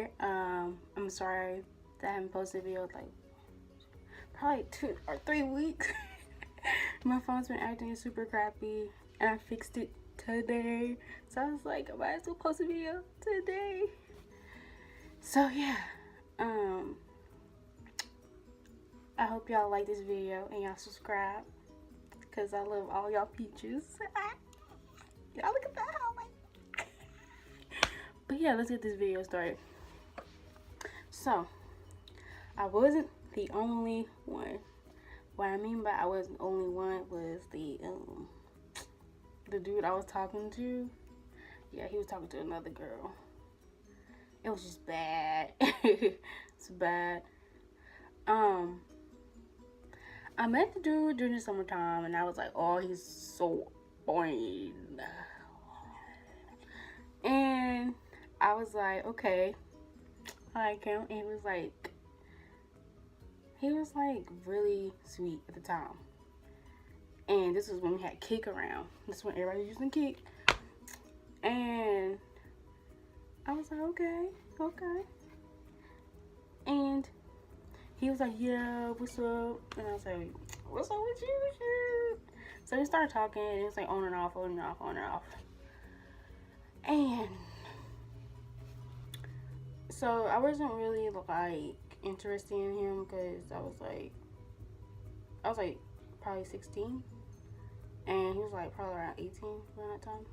here. I'm sorry that I haven't posted a video like probably 2 or 3 weeks. My phone's been acting super crappy and I fixed it today. So I was like, I might as well post a video today. So yeah, I hope y'all like this video and y'all subscribe, because I love all y'all peaches. Y'all look at that. But yeah, let's get this video started. So, I wasn't the only one. What I mean by I wasn't the only one was the dude I was talking to. Yeah, he was talking to another girl. It was just bad. It's bad. I met the dude during the summertime, and I was like, oh, he's so boring. And I was like, okay, I like him. And he was like really sweet at the time. And this was when we had Kick around. This is when everybody was using Kick. And I was like, okay. And he was like, yeah, what's up? And I was like, what's up with you? So we started talking, and it was like on and off. And so I wasn't really like interested in him, because I was like probably 16, and he was like probably around 18 around that time.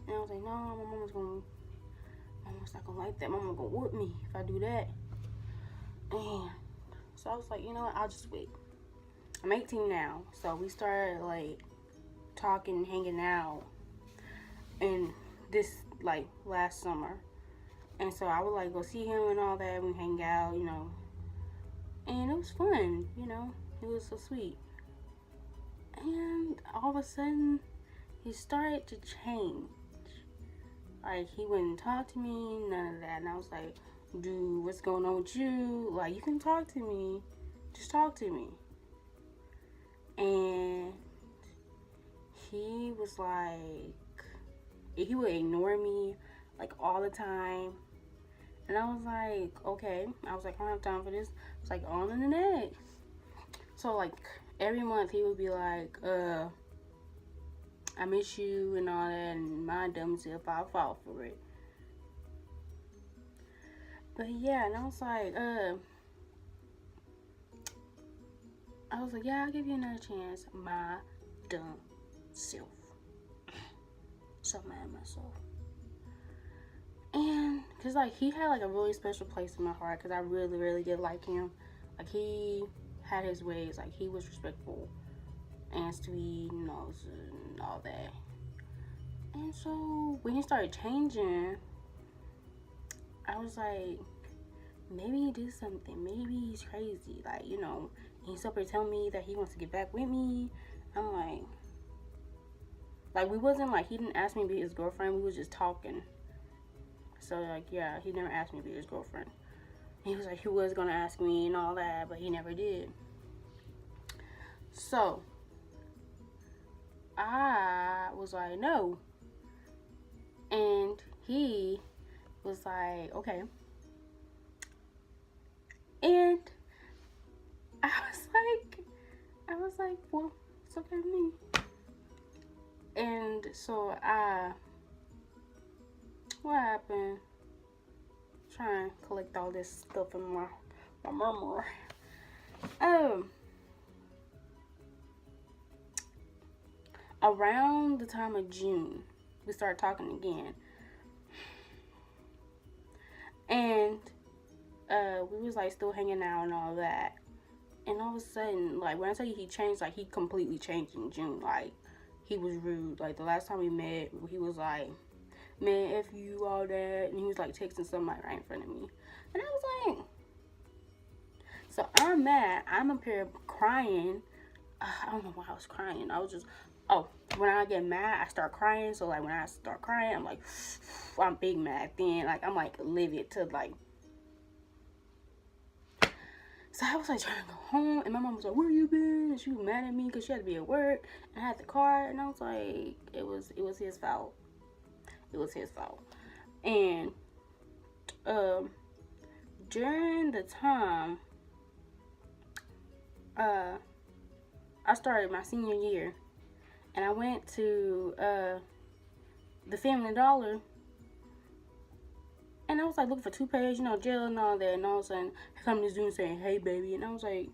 And I was like, no, my mama's not gonna like that. Mama gonna whoop me if I do that. And so I was like, you know what, I'll just wait. I'm 18 now, so we started like talking, hanging out, and this like last summer. And so I would like go see him and all that. We hang out, you know, and it was fun, you know. He was so sweet. And all of a sudden, he started to change. Like, he wouldn't talk to me, none of that. And I was like, dude, what's going on with you? Like, you can talk to me, just talk to me. And he was like, he would ignore me like all the time. And I was like, okay. I was like, I don't have time for this. It's like on to the next. So like every month he would be like, I miss you and all that, and my dumb self, I'll fall for it. But yeah, and I was like, yeah, I'll give you another chance. My dumb self. So mad at myself. And because like he had like a really special place in my heart, because I really did like him. Like, he had his ways. Like, he was respectful and sweet, you know, and all that. And so when he started changing, I was like, maybe he did something. Maybe he's crazy. Like, you know, he's up here telling me that he wants to get back with me. I'm like we wasn't like, he didn't ask me to be his girlfriend. We was just talking. So like, yeah, he never asked me to be his girlfriend. He was like, he was gonna ask me and all that, but he never did. So I was like, no. And he was like, okay. And I was like, well, it's okay with me. And so what happened? Trying to collect all this stuff in my memory. Around the time of June, we started talking again. And we was like still hanging out and all that. And all of a sudden, like, when I tell you he changed, like, he completely changed in June. Like, he was rude. Like, the last time we met, he was like, man, F you, all that. And he was like texting somebody right in front of me. And I was like, so I'm mad. I'm up here crying. I don't know why I was crying. I was just, when I get mad, I start crying. So like, when I start crying, I'm like, I'm big mad. Then like, I'm like livid to like. So I was like trying to go home, and my mom was like, where you been? And she was mad at me because she had to be at work, and I had the car. And I was like, it was his fault. It was his fault. And during the time I started my senior year, and I went to the Family Dollar, and I was like looking for toothpaste, gel and all that, and all of a sudden here come this dude saying, "Hey, baby," and I was like,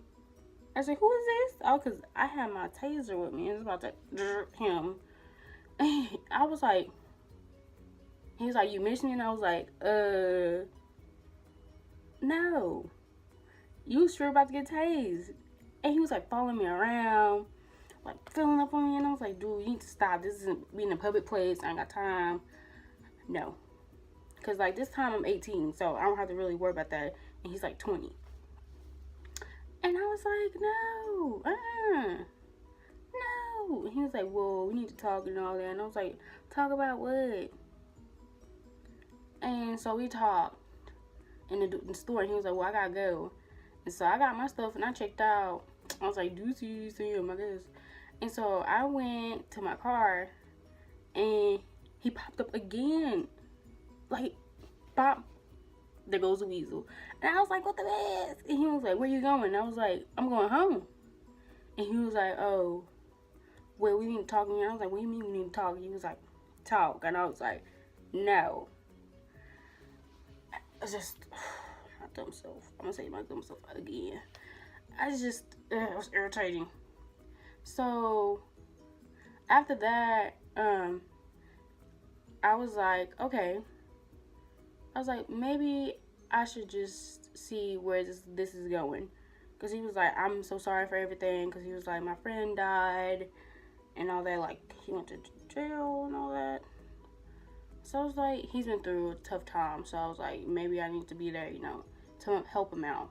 "Who is this?" Oh, cause I had my taser with me, and I was about to drop him. And I was like, he was like, "You miss me?" And I was like, no. You sure about to get tased? And he was like following me around, like filling up on me, and I was like, dude, you need to stop. This isn't being a public place. I ain't got time. No. Because like this time I'm 18, so I don't have to really worry about that. And he's like 20. And I was like, no. No. And he was like, well, we need to talk and all that. And I was like, talk about what? And so we talked in the store, and he was like, well, I gotta go. And so I got my stuff and I checked out. I was like, do you see him, I guess. And so I went to my car, and he popped up again. Like, pop, there goes the weasel. And I was like, what the mess? And he was like, where you going? And I was like, I'm going home. And he was like, oh, well, we need to talk. And I was like, what do you mean we need to talk? He was like, talk. And I was like, no. It's just my dumb self. I'm gonna say my dumb self again. It was irritating. So after that, I was like, okay. I was like, maybe I should just see where this is going. Because he was like, I'm so sorry for everything. Because he was like, my friend died and all that. Like, he went to jail and all that. So I was like, he's been through a tough time. So I was like, maybe I need to be there, to help him out.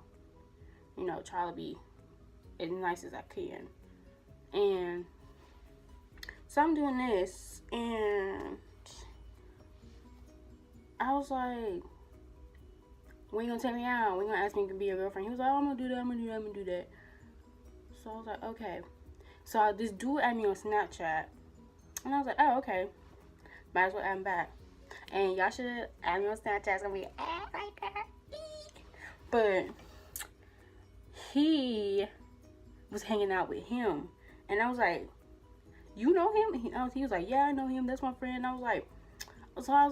Try to be as nice as I can. And so I'm doing this, and I was like, when you gonna take me out? When you gonna ask me to be your girlfriend? He was like, oh, I'm gonna do that, I'm gonna do that. So I was like, okay. So this dude added me on Snapchat, and I was like, oh, okay. Might as well add him back. And y'all should add me on Snapchat. It's gonna be an ad right there. But he was hanging out with him, and I was like, you know him? He was like, yeah, I know him. That's my friend. And I was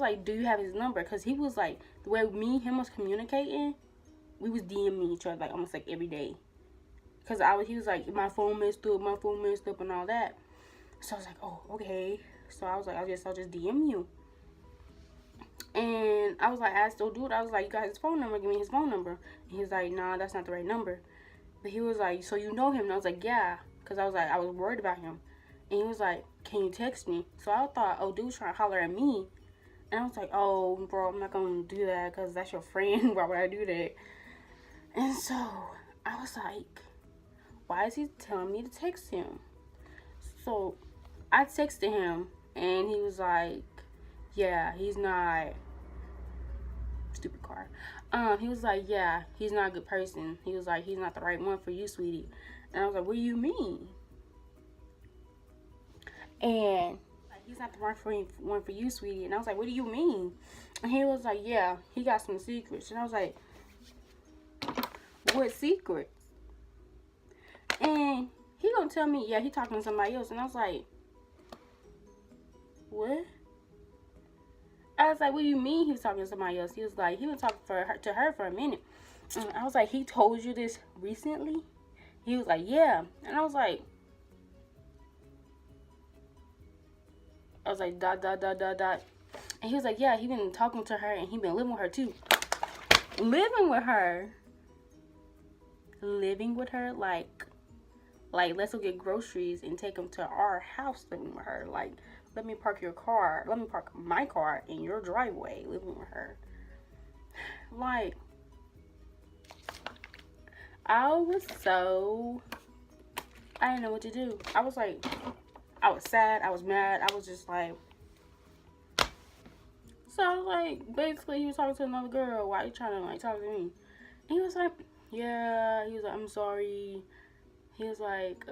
like, do you have his number? Because he was like, the way me and him was communicating, we was DMing each other like almost like every day. Because he was like, my phone messed up and all that. So I was like, oh, okay. So I was like, I'll just DM you. And I was like, I asked the dude, I was like, you got his phone number? Give me his phone number. And he was like, nah, that's not the right number. But he was like, so you know him? And I was like, yeah. Because I was worried about him. And he was like, can you text me? So I thought, oh, dude's trying to holler at me. And I was like, oh, bro, I'm not going to do that because that's your friend. Why would I do that? And so I was like, why is he telling me to text him? So I texted him, and he was like, yeah, he's not, stupid car. He was like, yeah, he's not a good person. He was like, he's not the right one for you, sweetie. And I was like, what do you mean? And like, he's not the right one for you, sweetie. And I was like, what do you mean? And he was like, yeah, he got some secrets. And I was like, what secrets? And he gonna tell me, yeah, he talking to somebody else. And I was like, what? I was like, what do you mean he was talking to somebody else? He was like, he was talking to her for a minute. And I was like, he told you this recently? He was like, yeah. And I was like, dot. And he was like, yeah, he been talking to her and he been living with her too. Living with her? Like, let's go get groceries and take them to our house living with her. Like, let me park my car in your driveway living with her. Like, I didn't know what to do. I was like, I was sad, I was mad, I was just like, so I was like, basically he was talking to another girl, why are you trying to like talk to me? And he was like, yeah, he was like, I'm sorry. He was like,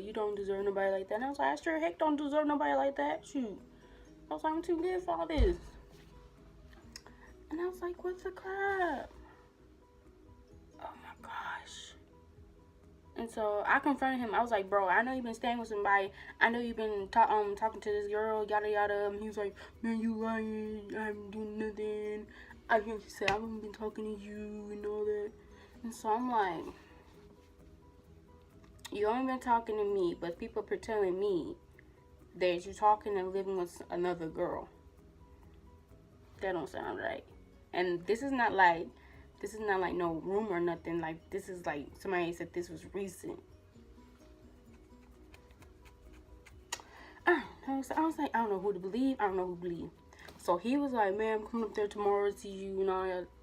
you don't deserve nobody like that. And I was like, I sure heck don't deserve nobody like that. Shoot. I was like, I'm too good for all this. And I was like, what the crap? Oh my gosh. And so I confronted him. I was like, bro, I know you've been staying with somebody. I know you've been talking to this girl, yada yada. And he was like, man, you lying. I haven't done nothing. I think he said I haven't been talking to you and all that. And so I'm like, you only been talking to me, but people are telling me that you're talking and living with another girl. That don't sound right. And this is not like no rumor or nothing. Like, this is like somebody said this was recent. I was like, I don't know who to believe. I don't know who to believe. So he was like, man, I'm coming up there tomorrow to see you and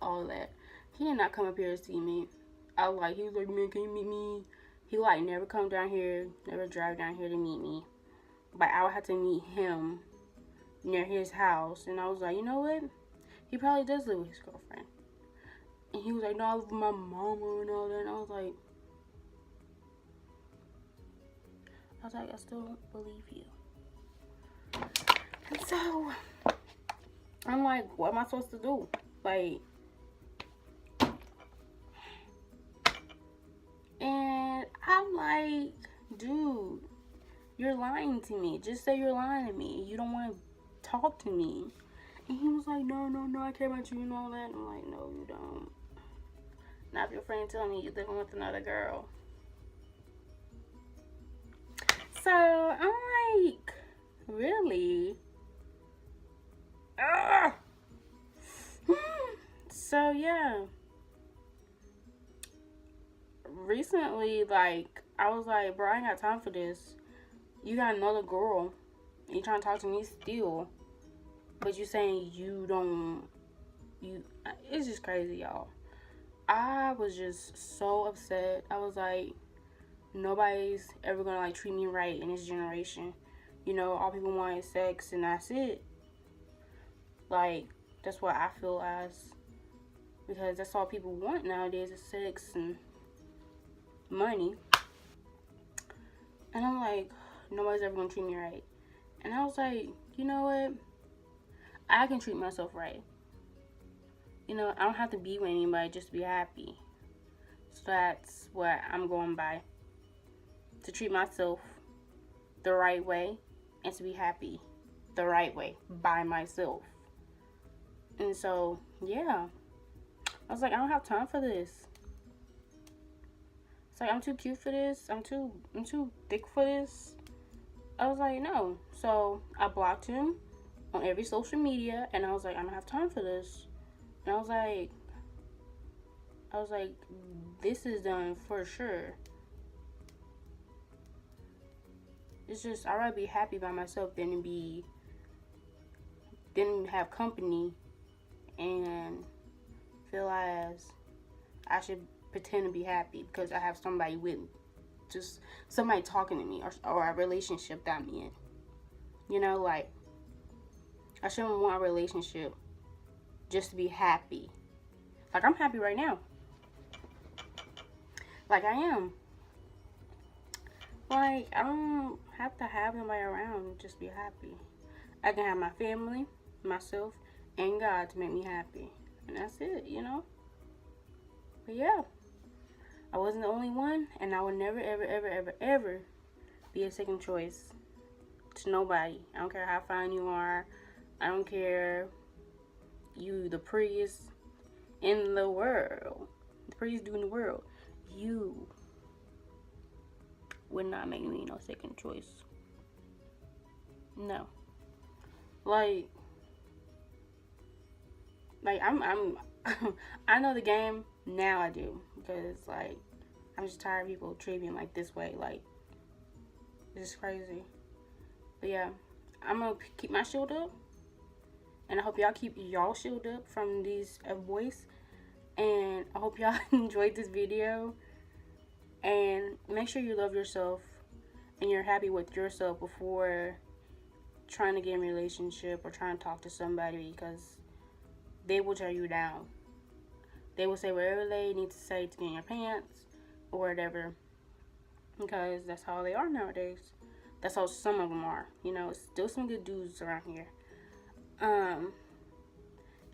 all that. He did not come up here to see me. He was like, man, can you meet me? He like never come down here, never drive down here to meet me. But I would have to meet him near his house. And I was like, you know what? He probably does live with his girlfriend. And he was like, no, I live with my mama and all that. And I was like, I still believe you. And so, I'm like, what am I supposed to do? Like, and I'm like, dude, you're lying to me. Just say you're lying to me. You don't want to talk to me. And he was like, no, I care about you and all that. And I'm like, no, you don't. Now if your friend telling me you're living with another girl. So I'm like, really? Ugh. So yeah. Recently, like, I was like, bro, I ain't got time for this. You got another girl. And you trying to talk to me still. But you saying you don't. It's just crazy, y'all. I was just so upset. I was like, nobody's ever gonna like treat me right in this generation. You know, all people want is sex and that's it. Like, that's what I feel as. Because that's all people want nowadays is sex and money. And I'm like, nobody's ever gonna treat me right. And I was like, you know what? I can treat myself right. You know, I don't have to be with anybody just to be happy. So that's what I'm going by. To treat myself the right way and to be happy the right way by myself. And so, yeah. I was like, I don't have time for this. It's like, I'm too cute for this. I'm too thick for this. I was like, no. So I blocked him on every social media, and I was like, I don't have time for this. And I was like, this is done for sure. It's just, I'd rather be happy by myself than have company and feel as I should pretend to be happy because I have somebody with me. Just somebody talking to me or a relationship that I'm in. You know, like, I shouldn't want a relationship just to be happy. Like, I'm happy right now. Like, I am. Like, I don't have to have nobody around and just be happy. I can have my family, myself, and God to make me happy. And that's it, you know? But yeah. I wasn't the only one, and I would never, ever, ever, ever, ever be a second choice to nobody. I don't care how fine you are. I don't care you the prettiest in the world. The prettiest dude in the world. You would not make me no second choice. No. Like I'm I know the game now. I do, because like I'm just tired of people treating me like this way. Like, it's just crazy. But yeah, I'm gonna keep my shield up, and I hope y'all keep y'all shield up from these boys. And I hope y'all enjoyed this video. And make sure you love yourself and you're happy with yourself before trying to get in a relationship or trying to talk to somebody, because they will tear you down. They will say whatever they need to say to get in your pants or whatever, because that's how they are nowadays. That's how some of them are. You know, still some good dudes around here.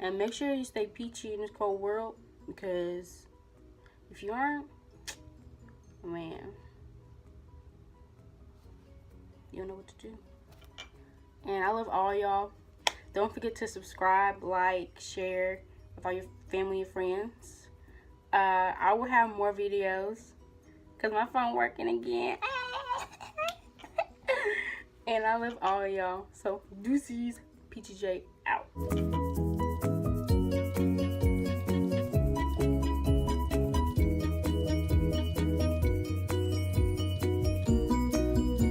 And make sure you stay peachy in this cold world, because if you aren't, man, you don't know what to do. And I love all y'all. Don't forget to subscribe, like, share with all your family and friends. I will have more videos because my phone working again. And I love all y'all. So deuces, Peachy J out.